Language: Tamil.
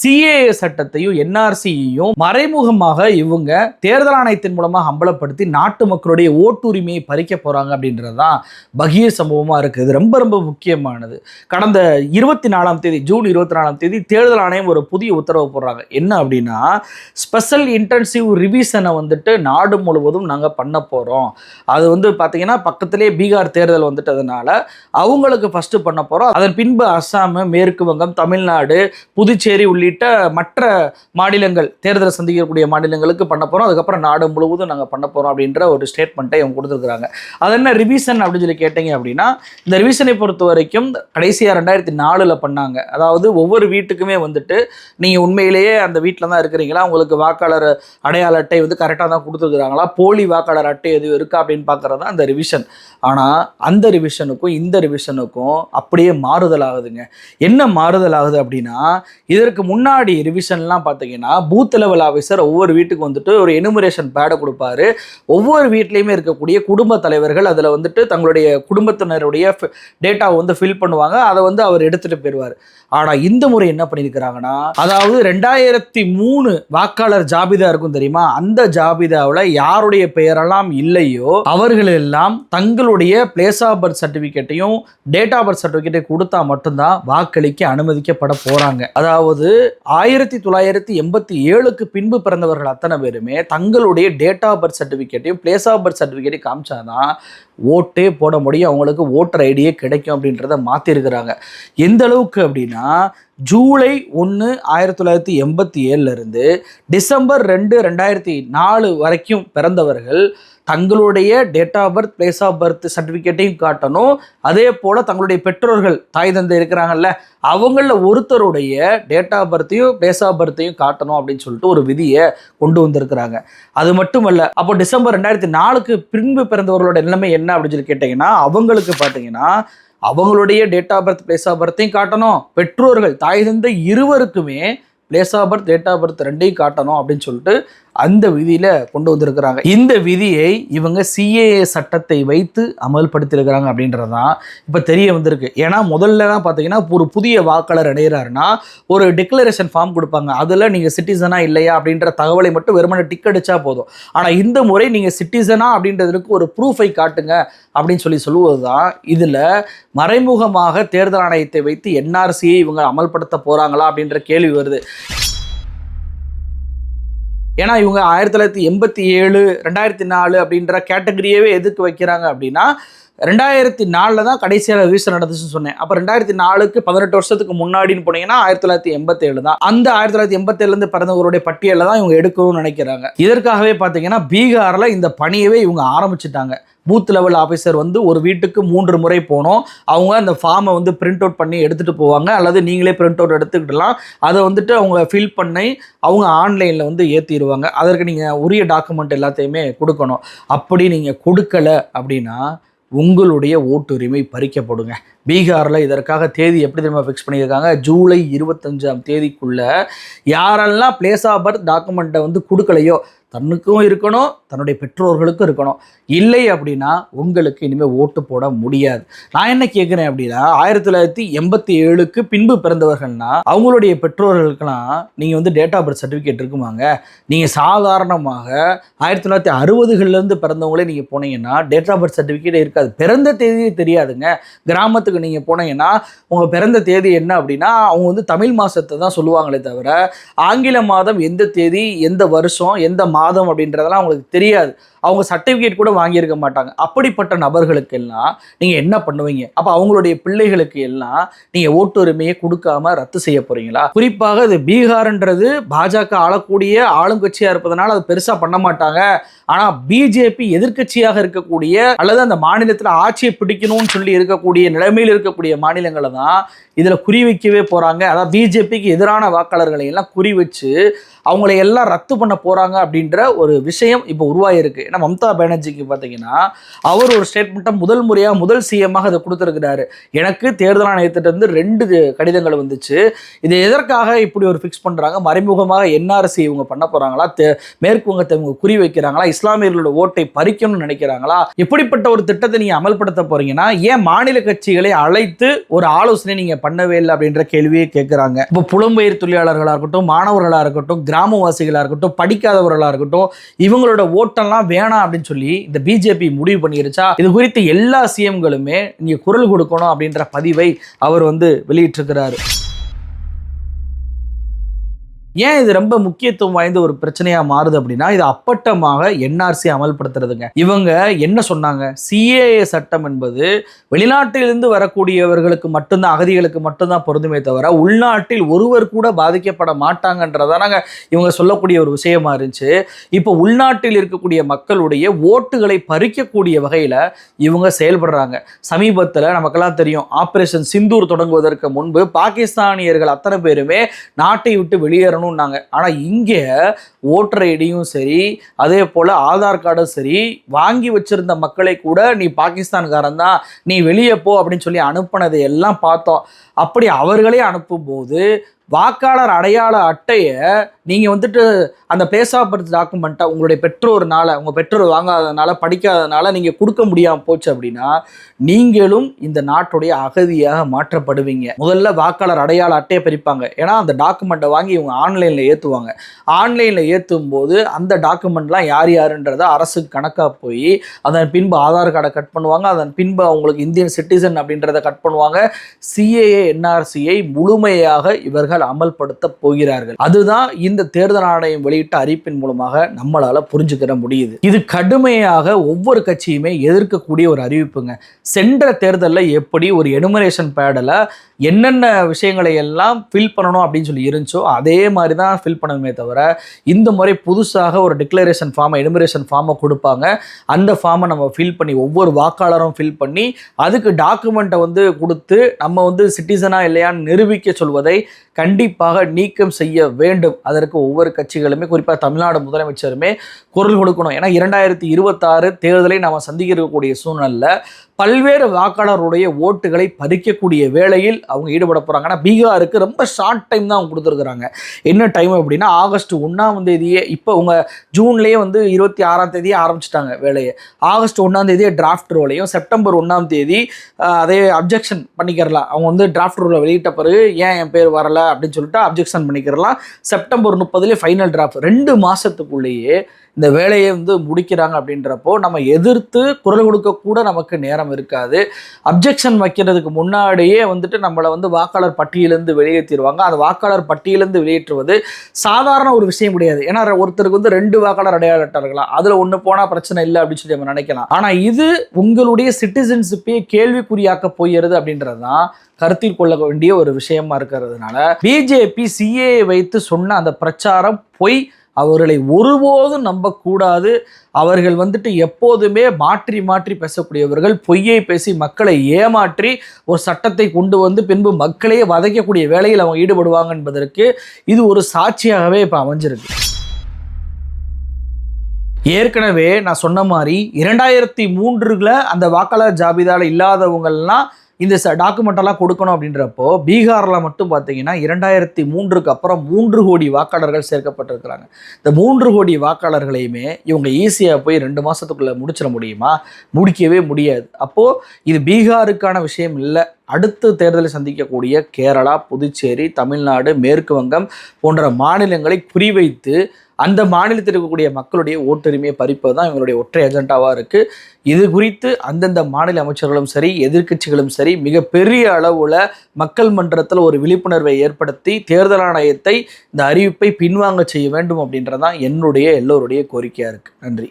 சிஏஏ சட்டத்தையும் என்ஆர்சியையும் மறைமுகமாக இவங்க தேர்தல் ஆணையத்தின் மூலமாக அம்பலப்படுத்தி நாட்டு மக்களுடைய ஓட்டுரிமையை பறிக்க போறாங்க அப்படின்றதுதான் பகீர் சம்பவமா இருக்குது. இது ரொம்ப ரொம்ப முக்கியமானது. கடந்த 24ஆம் தேதி ஜூன் 24ஆம் தேதி தேர்தல் ஆணையம் ஒரு புதிய உத்தரவு போடுறாங்க. என்ன அப்படின்னா, ஸ்பெஷல் இன்டென்சிவ் ரிவிஷனை வந்துட்டு நாடு முழுவதும் நாங்கள் பண்ண போறோம். அது பார்த்தீங்கன்னா பக்கத்திலே பீகார் தேர்தல் வந்துட்டதுனால அவங்களுக்கு ஃபர்ஸ்ட் பண்ண போறோம். அதன் பின்பு அஸ்ஸாம், மேற்கு வங்கம், தமிழ்நாடு, புதுச்சேரி உள்ளிட்ட மற்ற மாநிலங்கள் தேர்தல் சந்திக்கக்கூடிய மாநிலங்களுக்கு பண்ண போறோம். அதுக்கப்புறம் நாடு முழுவதும் நாங்கள் பண்ண போறோம் அப்படின்ற ஒரு ஸ்டேட்மெண்ட்டை அவங்க கொடுத்துருக்காங்க. அது என்ன ரிவிஷன் அப்படின்னு சொல்லி கேட்டீங்க அப்படின்னா, இந்த ரிவிஷனை பொறுத்த வரைக்கும் கடைசியாக 2004 பண்ணாங்க. அதாவது ஒவ்வொரு வீட்டுக்குமே நீங்க உண்மையிலேயே அந்த வீட்டில் தான் இருக்கிறீங்களா, உங்களுக்கு வாக்காளர் அடையாள அட்டை கரெக்டாக தான் கொடுத்துருக்குறாங்களா, போலி வாக்காளர் அட்டை எதுவும் இருக்கா அப்படின்னு பார்க்கறது தான் அந்த ரிவிஷன். ஆனால் அந்த ரிவிஷனுக்கும் இந்த ரிவிஷனுக்கும் அப்படியே மாறுதல் ஆகுதுங்க. என்ன மாறுதல் ஆகுது அப்படின்னா, இதற்கு முன்னாடி ரிவிஷன்லாம் பார்த்தீங்கன்னா பூத் லெவல் ஆஃபீஸர் ஒவ்வொரு வீட்டுக்கு ஒரு எனுமரேஷன் பேடை கொடுப்பாரு. ஒவ்வொரு வீட்லேயுமே இருக்கக்கூடிய குடும்ப தலைவர்கள் அதில் தங்களுடைய குடும்பத்தினருடைய டேட்டாவை ஃபில் பண்ணுவாங்க. அதை அவர் எடுத்துகிட்டு போயிடுவார். ஆனால் இந்த முறை என்ன பண்ணியிருக்கிறாங்கன்னா, அதாவது 2003 வாக்காளர் ஜாபிதா இருக்கும் தெரியுமா, அந்த ஜாபிதாவில் யாருடைய பெயரெல்லாம் இல்லையோ அவர்கள் எல்லாம் தங்களுடைய பிளேஸ் ஆஃப் பர்த் சர்டிஃபிகேட்டையும் டேட் ஆஃப் பர்த் சர்டிஃபிகேட்டை கொடுத்தா மட்டும்தான் வாக்களிக்க அனுமதிக்கப்பட போறாங்க. அதாவது 1987க்கு பின்பு பிறந்தவர்கள் அத்தனை பேருமே தங்களுடைய டேட் ஆஃப் பர்த் சர்டிஃபிகேட்டையும் பிளேஸ் ஆஃப் பர்த் சர்டிஃபிகேட்டையும் காமிச்சாதான் ஓட்டே போட முடியும், அவங்களுக்கு ஓட்டர் ஐடியே கிடைக்கும் அப்படின்றத மாற்றிருக்கிறாங்க. எந்த அளவுக்கு அப்படின்னா, ஜூலை 1, 1987 இருந்து டிசம்பர் 2, 2004 வரைக்கும் பிறந்தவர்கள் தங்களுடைய date of birth, place of birth சர்டிஃபிகேட்டையும் காட்டணும். அதே போல் தங்களுடைய பெற்றோர்கள், தாய் தந்தை இருக்கிறாங்கல்ல, அவங்கள ஒருத்தருடைய டேட் ஆஃப் பர்த்தையும் பிளேஸ் ஆஃப் பர்த்தையும் காட்டணும் அப்படின்னு சொல்லிட்டு ஒரு விதியை கொண்டு வந்திருக்கிறாங்க. அது மட்டுமல்ல, அப்போ டிசம்பர் 2004க்கு பின்பு பிறந்தவர்களோட நிலைமை என்ன அப்படின்னு சொல்லி கேட்டிங்கன்னா, அவங்களுக்கு பார்த்தீங்கன்னா அவங்களுடைய date of birth, place of பர்த்தையும் காட்டணும். பெற்றோர்கள், தாய் தந்தை இருவருக்குமே place of birth, date of birth ரெண்டையும் காட்டணும் அப்படின்னு சொல்லிட்டு அந்த விதியில கொண்டு வந்திருக்கிறாங்க. இந்த விதியை இவங்க சிஏஏ சட்டத்தை வைத்து அமல்படுத்தியிருக்கிறாங்க அப்படின்றதான் இப்போ தெரிய வந்திருக்கு. ஏன்னா முதல்ல தான் பார்த்தீங்கன்னா ஒரு புதிய வாக்காளர் அடைகிறாருன்னா ஒரு டிக்ளரேஷன் ஃபார்ம் கொடுப்பாங்க. அதில் நீங்கள் சிட்டிசனா இல்லையா அப்படின்ற தகவலை மட்டும் வெறுமனே டிக் அடிச்சா போதும். ஆனால் இந்த முறை நீங்கள் சிட்டிசனா அப்படின்றதுக்கு ஒரு ப்ரூஃபை காட்டுங்க அப்படின்னு சொல்லுவது தான் இதில் மறைமுகமாக தேர்தல் ஆணையத்தை வைத்து என்ஆர்சியை இவங்க அமல்படுத்த போகிறாங்களா அப்படின்ற கேள்வி வருது. ஏன்னா இவங்க 1987, 2004 அப்படின்ற கேட்டகரியவே எதுக்கு வைக்கிறாங்க அப்படின்னா, 2004 தான் கடைசியாக ரிவிஷன் நடந்துச்சுன்னு சொன்னேன். அப்போ 2004க்கு 18 வருஷத்துக்கு முன்னாடின்னு போனீங்கன்னா 1987 தான். அந்த 1987 பிறந்தவர்களுடைய பட்டியலில் தான் இவங்க எடுக்கணும்னு நினைக்கிறாங்க. இதற்காகவே பார்த்தீங்கன்னா பீகாரில் இந்த பணியவே இவங்க ஆரம்பிச்சுட்டாங்க. பூத் லெவல் ஆஃபீஸர் ஒரு வீட்டுக்கு 3 முறை போனோம். அவங்க அந்த ஃபார்மை பிரிண்ட் அவுட் பண்ணி எடுத்துகிட்டு போவாங்க, அல்லது நீங்களே பிரிண்ட் அவுட் எடுத்துக்கிடலாம். அதை அவங்க ஃபில் பண்ணி அவங்க ஆன்லைனில் ஏற்றிடுவாங்க. அதற்கு நீங்கள் உரிய டாக்குமெண்ட் எல்லாத்தையுமே கொடுக்கணும். அப்படி நீங்கள் கொடுக்கலை அப்படின்னா உங்களுடைய ஓட்டுரிமை பறிக்கப்படுங்க. பீகாரில் இதற்காக தேதி எப்படி தெரியுமா ஃபிக்ஸ் பண்ணியிருக்காங்க, ஜூலை 25ஆம் தேதிக்குள்ள யாரெல்லாம் பிளேஸ் ஆஃப் பர்த் டாக்குமெண்ட்டை கொடுக்கலையோ தன்னுக்கும் இருக்கணும், தன்னுடைய பெற்றோர்களுக்கும் இருக்கணும். இல்லை அப்படின்னா உங்களுக்கு இனிமேல் ஓட்டு போட முடியாது. நான் என்ன கேட்குறேன் அப்படின்னா, 1987க்கு பின்பு பிறந்தவர்கள்னா அவங்களுடைய பெற்றோர்களுக்கெல்லாம் நீங்கள் டேட் ஆஃப் பர்த் சர்டிஃபிகேட் இருக்குமாங்க? நீங்கள் சாதாரணமாக 1960களிலேருந்து பிறந்தவங்களே நீங்கள் போனீங்கன்னா டேட் ஆஃப் பர்த் சர்டிஃபிகேட்டே இருக்காது. பிறந்த தேதியே தெரியாதுங்க. கிராமத்துக்கு நீங்கள் போனீங்கன்னா உங்கள் பிறந்த தேதி என்ன அப்படின்னா அவங்க தமிழ் மாதத்தை தான் சொல்லுவாங்களே தவிர ஆங்கில மாதம் எந்த தேதி, எந்த வருஷம், எந்த மாதம் அப்படின்றதெல்லாம் அவங்களுக்கு தெரியாது. அவங்க சர்டிஃபிகேட் கூட வாங்கியிருக்க மாட்டாங்க. அப்படிப்பட்ட நபர்களுக்கு எல்லாம் நீங்கள் என்ன பண்ணுவீங்க? அப்போ அவங்களுடைய பிள்ளைகளுக்கு எல்லாம் நீங்கள் ஓட்டுரிமையை கொடுக்காம ரத்து செய்ய போறீங்களா? குறிப்பாக இது பீகார்ன்றது பாஜக ஆளக்கூடிய ஆளுங்கட்சியாக இருப்பதனால அது பெருசாக பண்ண மாட்டாங்க. ஆனால் பிஜேபி எதிர்கட்சியாக இருக்கக்கூடிய அல்லது அந்த மாநிலத்தில் ஆட்சியை பிடிக்கணும்னு சொல்லி இருக்கக்கூடிய நிலைமையில் இருக்கக்கூடிய மாநிலங்களை தான் இதில் குறி வைக்கவே போகிறாங்க. அதாவது பிஜேபிக்கு எதிரான வாக்காளர்களை எல்லாம் குறி வச்சு அவங்களை எல்லாம் ரத்து பண்ண போகிறாங்க அப்படின்ற அப்படின்ற ஒரு விஷயம் இப்போ உருவாயிருக்கு. ஏன்னா மம்தா பானர்ஜிக்கு பார்த்தீங்கன்னா அவர் ஒரு ஸ்டேட்மெண்ட்டை முதல் சிஎம்மாக அதை கொடுத்துருக்கிறாரு. எனக்கு தேர்தல் ஆணையத்திட்ட இருந்து 2 கடிதங்கள் வந்துச்சு. இது எதற்காக இப்படி ஒரு ஃபிக்ஸ் பண்ணுறாங்க? மறைமுகமாக என்ஆர்சி இவங்க பண்ண போகிறாங்களா? மேற்கு வங்கத்தை இவங்க குறி வைக்கிறாங்களா? இஸ்லாமியர்களோட ஓட்டை பறிக்கணும்னு நினைக்கிறாங்களா? எப்படிப்பட்ட ஒரு திட்டத்தை நீங்கள் அமல்படுத்த போறீங்கன்னா ஏன் மாநில கட்சிகளை அழைத்து ஒரு ஆலோசனை நீங்கள் பண்ணவே இல்லை அப்படின்ற கேள்வியை கேட்குறாங்க. இப்போ புலம்பெயர் தொழிலாளர்களாக இருக்கட்டும், மாணவர்களாக இருக்கட்டும், கிராமவாசிகளாக இருக்கட்டும், படிக்காதவர்களாக இருக்கட்டும், இவங்களோட ஓட்டெல்லாம் வேணாம் அப்படின்னு சொல்லி இந்த பிஜேபி முடிவு பண்ணிருச்சா? இது குறித்து எல்லா சிஎம்களுமே நீங்க குரல் கொடுக்கணும் அப்படின்ற பதிவை அவர் வெளியிட்டிருக்கிறாரு. ஏன் இது ரொம்ப முக்கியத்துவம் வாய்ந்த ஒரு பிரச்சனையா மாறுது அப்படின்னா, இது அப்பட்டமாக என்ஆர்சி அமல்படுத்துறதுங்க. இவங்க என்ன சொன்னாங்க? சிஏஏ சட்டம் என்பது வெளிநாட்டிலிருந்து வரக்கூடியவர்களுக்கு மட்டும்தான், அகதிகளுக்கு மட்டும்தான் பொருந்துமே தவிர உள்நாட்டில் ஒருவர் கூட பாதிக்கப்பட மாட்டாங்கன்றதானாங்க இவங்க சொல்லக்கூடிய ஒரு விஷயமா இருந்துச்சு. இப்போ உள்நாட்டில் இருக்கக்கூடிய மக்களுடைய ஓட்டுகளை பறிக்கக்கூடிய வகையில இவங்க செயல்படுறாங்க. சமீபத்தில் நமக்கெல்லாம் தெரியும், ஆபரேஷன் சிந்தூர் தொடங்குவதற்கு முன்பு பாகிஸ்தானியர்கள் அத்தனை பேருமே நாட்டை விட்டு வெளியேறணும். ஆனா இங்க ஓட்டர் ஐடியும் சரி, அதே போல ஆதார் கார்டும் சரி, வாங்கி வச்சிருந்த மக்களை கூட நீ பாகிஸ்தான்காரன் தான், நீ வெளியே போ அப்படின்னு சொல்லி அனுப்பினதை எல்லாம் பார்த்தோம். அப்படி அவர்களே அனுப்பும் போது வாக்காளர் அடையாள அட்டையை நீங்கள் அந்த பிளேஸ் ஆஃப் பர்த் டாக்குமெண்ட்டை உங்களுடைய பெற்றோர்னால, உங்கள் பெற்றோர் வாங்காததுனால, படிக்காததுனால நீங்கள் கொடுக்க முடியாமல் போச்சு அப்படின்னா நீங்களும் இந்த நாட்டுடைய அகதியாக மாற்றப்படுவீங்க. முதல்ல வாக்காளர் அடையாள அட்டையை பிரிப்பாங்க. ஏன்னா அந்த டாக்குமெண்ட்டை வாங்கி இவங்க ஆன்லைனில் ஏற்றுவாங்க. ஆன்லைனில் ஏற்றும் போது அந்த டாக்குமெண்ட்லாம் யார் யாருன்றதை அரசுக்கு கணக்காக போய் அதன் பின்பு ஆதார் கார்டை கட் பண்ணுவாங்க. அதன் பின்பு அவங்களுக்கு இந்தியன் சிட்டிசன் அப்படின்றத கட் பண்ணுவாங்க. சிஏஏ என்ஆர்சியை முழுமையாக இவர்கள் அமல்படுத்த போகிறார்கள். அதுதான் இந்த தேர்தல் ஆணையம் வெளியிட்ட அறிவிப்பின் மூலமாக நம்மளால புரிஞ்சுக்கிற முடியுது. இது கடுமையாக ஒவ்வொரு கட்சியுமே எதிர்க்கக்கூடிய ஒரு அறிவிப்புங்க. சென்ற தேர்தலில் எப்படி ஒரு எனுமரேஷன் பேடில் என்னென்ன விஷயங்களை எல்லாம் ஃபில் பண்ணணும் அப்படின்னு சொல்லி இருந்துச்சோ அதே மாதிரி தான் ஃபில் பண்ணணுமே தவிர, இந்த முறை புதுசாக ஒரு டிக்ளரேஷன் ஃபார்மை, எனுமரேஷன் ஃபார்மை கொடுப்பாங்க. அந்த ஃபார்மை நம்ம ஃபில் பண்ணி, ஒவ்வொரு வாக்காளரும் ஃபில் பண்ணி அதுக்கு டாக்குமெண்ட்டை கொடுத்து நம்ம சிட்டிசனா இல்லையான்னு நிரூபிக்க சொல்வதை கண்டிப்பாக நீக்கம் செய்ய வேண்டும். அதற்கு ஒவ்வொரு கட்சிகளுமே, குறிப்பாக தமிழ்நாடு முதலமைச்சருமே குரல் கொடுக்கணும். ஏன்னா 2026 தேர்தலை நாம் சந்திக்கக்கூடிய சூழ்நிலை பல்வேறு வாக்காளருடைய ஓட்டுகளை பறிக்கக்கூடிய வேளையில் அவங்க ஈடுபட போகிறாங்க. ஆனால் பீகாருக்கு ரொம்ப ஷார்ட் டைம் தான் அவங்க கொடுத்துருக்குறாங்க. என்ன டைம் அப்படின்னா ஆகஸ்ட் 1 இப்போ உங்கள் ஜூன்லேயே 26 ஆரம்பிச்சிட்டாங்க வேலையை. ஆகஸ்ட் 1 டிராஃப்ட் ரோலையும், செப்டம்பர் 1 அதே அப்ஜெக்ஷன் பண்ணிக்கிறலாம். அவங்க டிராஃப்ட் ரோலை வெளியிட்ட பிறகு ஏன் என் பேர் வரலை அப்படின்னு சொல்லிட்டு அப்ஜெக்ஷன் பண்ணிக்கிறலாம். September 30 final draft. 2 மாதத்துக்குள்ளேயே இந்த வேலையை முடிக்கிறாங்க. அப்படின்றப்போ நம்ம எதிர்த்து குரல் கொடுக்க கூட நமக்கு நேரம் இருக்காது. அப்ஜெக்ஷன் வைக்கிறதுக்கு முன்னாடியே நம்மளை வாக்காளர் பட்டியலிருந்து வெளியேற்றிடுவாங்க. அந்த வாக்காளர் பட்டியலிருந்து வெளியேற்றுவது சாதாரண ஒரு விஷயம் கிடையாது. ஏன்னா ஒருத்தருக்கு 2 வாக்காளர் அடையாள அட்டை இருக்கலாம், அதில் ஒன்று போனால் பிரச்சனை இல்லை அப்படின்னு சொல்லி நம்ம நினைக்கலாம். ஆனால் இது உங்களுடைய சிட்டிசன்ஷிப்பே கேள்விக்குறியாக்க போகிறது அப்படின்றது தான் கருத்தில் கொள்ள வேண்டிய ஒரு விஷயமா இருக்கிறதுனால பிஜேபி சிஏ வைத்து சொன்ன அந்த பிரச்சாரம் பொய். அவர்களை ஒருபோதும் நம்பக்கூடாது. அவர்கள் எப்போதுமே மாற்றி மாற்றி பேசக்கூடியவர்கள். பொய்யை பேசி மக்களை ஏமாற்றி ஒரு சட்டத்தை கொண்டு பின்பு மக்களையே வதைக்கக்கூடிய வேலையில் அவங்க ஈடுபடுவாங்க என்பதற்கு இது ஒரு சாட்சியாகவே இப்போ அமைஞ்சிருக்கு. ஏற்கனவே நான் சொன்ன மாதிரி 2003 அந்த வாக்காளர் ஜாபிதாவில் இல்லாதவங்கள்லாம் இந்த டாக்குமெண்டெல்லாம் கொடுக்கணும் அப்படின்றப்போ பீகாரில் மட்டும் பார்த்தீங்கன்னா 2003 அப்புறம் 3 கோடி வாக்காளர்கள் சேர்க்கப்பட்டிருக்கிறாங்க. இந்த 3 கோடி வாக்காளர்களையுமே இவங்க ஈஸியாக போய் 2 மாதத்துக்குள்ளே முடிச்சிட முடியுமா? முடிக்கவே முடியாது. அப்போது இது பீகாருக்கான விஷயம் இல்லை. அடுத்த தேர்தலை சந்திக்கக்கூடிய கேரளா, புதுச்சேரி, தமிழ்நாடு, மேற்கு வங்கம் போன்ற மாநிலங்களை குறிவைத்து அந்த மாநிலத்தில் இருக்கக்கூடிய மக்களுடைய ஓட்டுரிமையை பறிப்பது தான் இவங்களுடைய ஒற்றை அஜெண்டாவாக இருக்குது. இது குறித்து அந்தந்த மாநில அமைச்சர்களும் சரி, எதிர்க்கட்சிகளும் சரி மிகப்பெரிய அளவில் மக்கள் மன்றத்தில் ஒரு விழிப்புணர்வை ஏற்படுத்தி தேர்தல் ஆணையத்தை இந்த அறிவிப்பை பின்வாங்க செய்ய வேண்டும் அப்படின்றதான் என்னுடைய எல்லோருடைய கோரிக்கையாக இருக்குது. நன்றி.